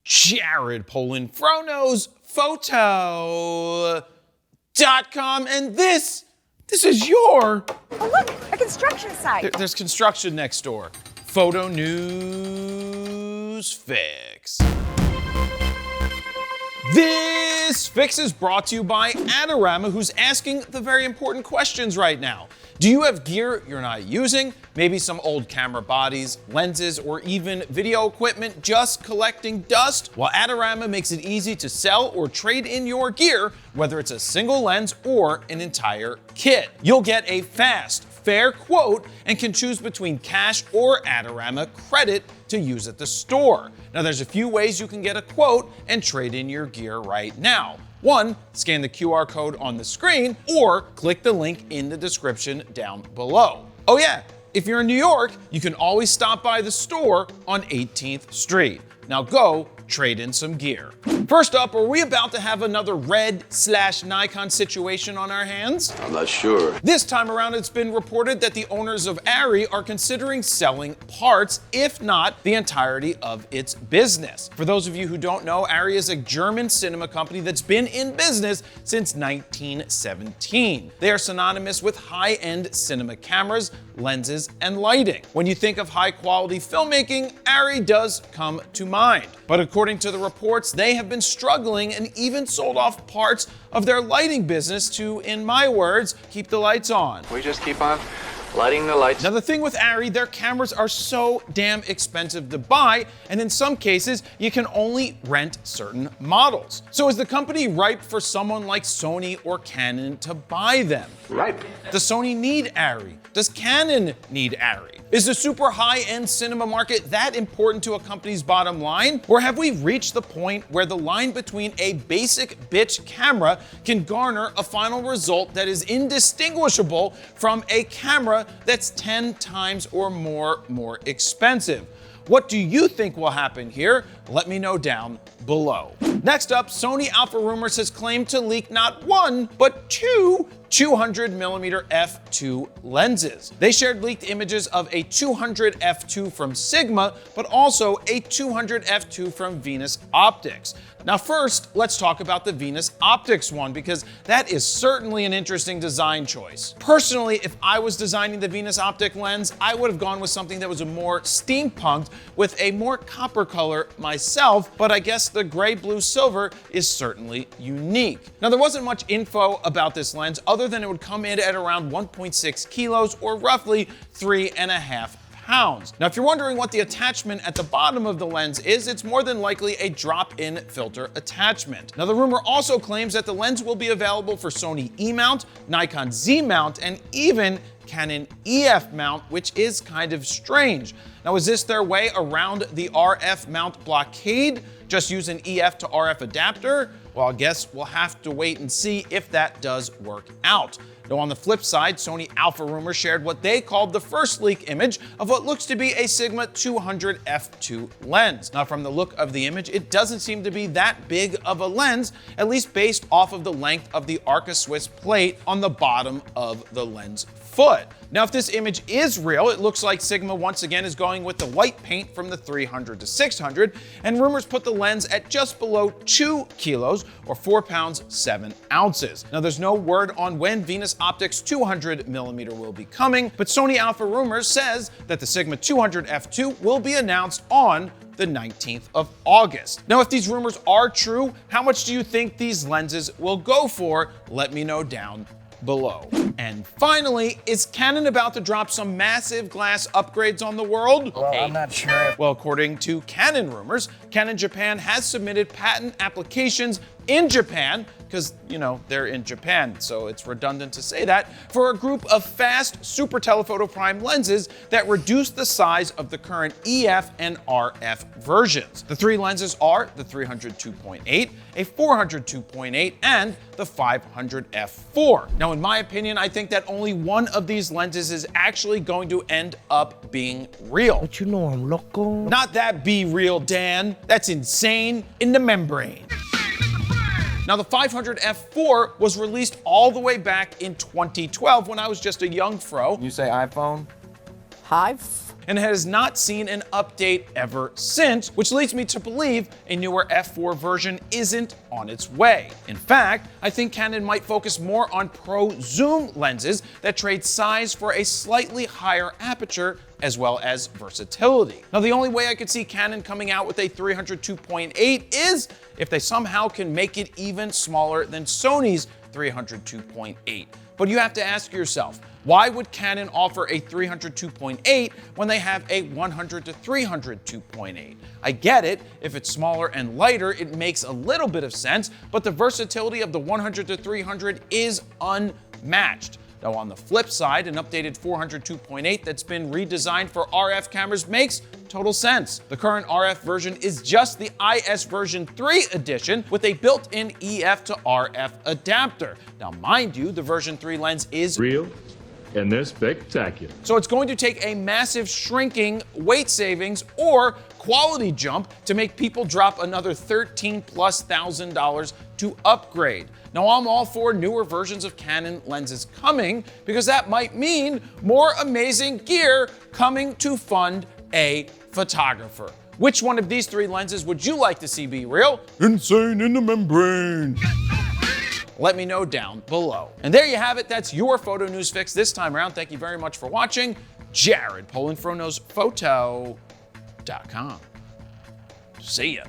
Jared Polin, FroKnowsPhoto.com, and this is your... Oh look, a construction site. There's construction next door. Photo News Fix. This fix is brought to you by Arri, who's asking the very important questions right now. Do you have gear you're not using? Maybe some old camera bodies, lenses, or even video equipment just collecting dust? Well, Arri makes it easy to sell or trade in your gear, whether it's a single lens or an entire kit. You'll get a fast, fair quote and can choose between cash or Arri credit to use at the store. Now, there's a few ways you can get a quote and trade in your gear right now. One, scan the QR code on the screen or click the link in the description down below. Oh yeah, if you're in New York, you can always stop by the store on 18th Street. Now go trade in some gear. First up, are we about to have another Red/Nikon situation on our hands? I'm not sure. This time around, it's been reported that the owners of Arri are considering selling parts, if not the entirety of its business. For those of you who don't know, Arri is a German cinema company that's been in business since 1917. They are synonymous with high-end cinema cameras, lenses, and lighting. When you think of high-quality filmmaking, Arri does come to mind. But according to the reports, they have been struggling and even sold off parts of their lighting business to, in my words, keep the lights on. We just keep on lighting the lights. Now the thing with Arri, their cameras are so damn expensive to buy, and in some cases, you can only rent certain models. So is the company ripe for someone like Sony or Canon to buy them? Ripe. Does Sony need Arri? Does Canon need Arri? Is the super high-end cinema market that important to a company's bottom line? Or have we reached the point where the line between a basic bitch camera can garner a final result that is indistinguishable from a camera that's 10 times or more expensive? What do you think will happen here? Let me know down below. Next up, Sony Alpha Rumors has claimed to leak not one, but two 200mm f2 lenses. They shared leaked images of a 200 f2 from Sigma, but also a 200 f2 from Venus Optics. Now first, let's talk about the Venus Optics one, because that is certainly an interesting design choice. Personally, if I was designing the Venus Optic lens, I would have gone with something that was a more steampunked with a more copper color myself, but I guess the gray, blue, silver is certainly unique. Now there wasn't much info about this lens other than it would come in at around 1.6 kilos or roughly 3.5 pounds. Now, if you're wondering what the attachment at the bottom of the lens is, it's more than likely a drop-in filter attachment. Now, the rumor also claims that the lens will be available for Sony E mount, Nikon Z mount, and even Canon EF mount, which is kind of strange. Now, is this their way around the RF mount blockade? Just use an EF to RF adapter? Well, I guess we'll have to wait and see if that does work out. Now, on the flip side, Sony Alpha Rumors shared what they called the first leak image of what looks to be a Sigma 200 f2 lens. Now, from the look of the image, it doesn't seem to be that big of a lens, at least based off of the length of the Arca Swiss plate on the bottom of the lens foot. Now, if this image is real, it looks like Sigma once again is going with the white paint from the 300 to 600, and rumors put the lens at just below 2 kilos or 4 pounds 7 ounces. Now, there's no word on when Venus Optics 200mm will be coming, but Sony Alpha Rumors says that the Sigma 200 f2 will be announced on the 19th of August. Now, if these rumors are true, how much do you think these lenses will go for? Let me know down below. And finally, is Canon about to drop some massive glass upgrades on the world? Well, I'm not sure. Well, according to Canon Rumors, Canon Japan has submitted patent applications in Japan, because, you know, they're in Japan, so it's redundant to say that, for a group of fast super telephoto prime lenses that reduce the size of the current EF and RF versions. The three lenses are the 300 2.8, a 400 2.8, and the 500 f4. Now, in my opinion, I think that only one of these lenses is actually going to end up being real. But you know I'm loco. Not that be real, Dan. That's insane in the membrane. Now, the 500 f4 was released all the way back in 2012 when I was just a young fro. You say iPhone? and has not seen an update ever since, which leads me to believe a newer f4 version isn't on its way. In fact, I think Canon might focus more on pro zoom lenses that trade size for a slightly higher aperture as well as versatility. Now, the only way I could see Canon coming out with a 300 2.8 is if they somehow can make it even smaller than Sony's 300 2.8. But you have to ask yourself, why would Canon offer a 300 2.8 when they have a 100 to 300 2.8? I get it, if it's smaller and lighter, it makes a little bit of sense, but the versatility of the 100 to 300 is unmatched. Now, on the flip side, an updated 400 2.8 that's been redesigned for RF cameras makes total sense. The current RF version is just the IS version 3 edition with a built-in EF to RF adapter. Now, mind you, the version 3 lens is real and they're spectacular. So it's going to take a massive shrinking, weight savings, or quality jump to make people drop another $13,000+ to upgrade. Now, I'm all for newer versions of Canon lenses coming because that might mean more amazing gear coming to fund a photographer. Which one of these three lenses would you like to see be real? Insane in the membrane. Let me know down below. And there you have it. That's your photo news fix this time around. Thank you very much for watching. Jared, Polin from KnowsPhoto.com. See ya.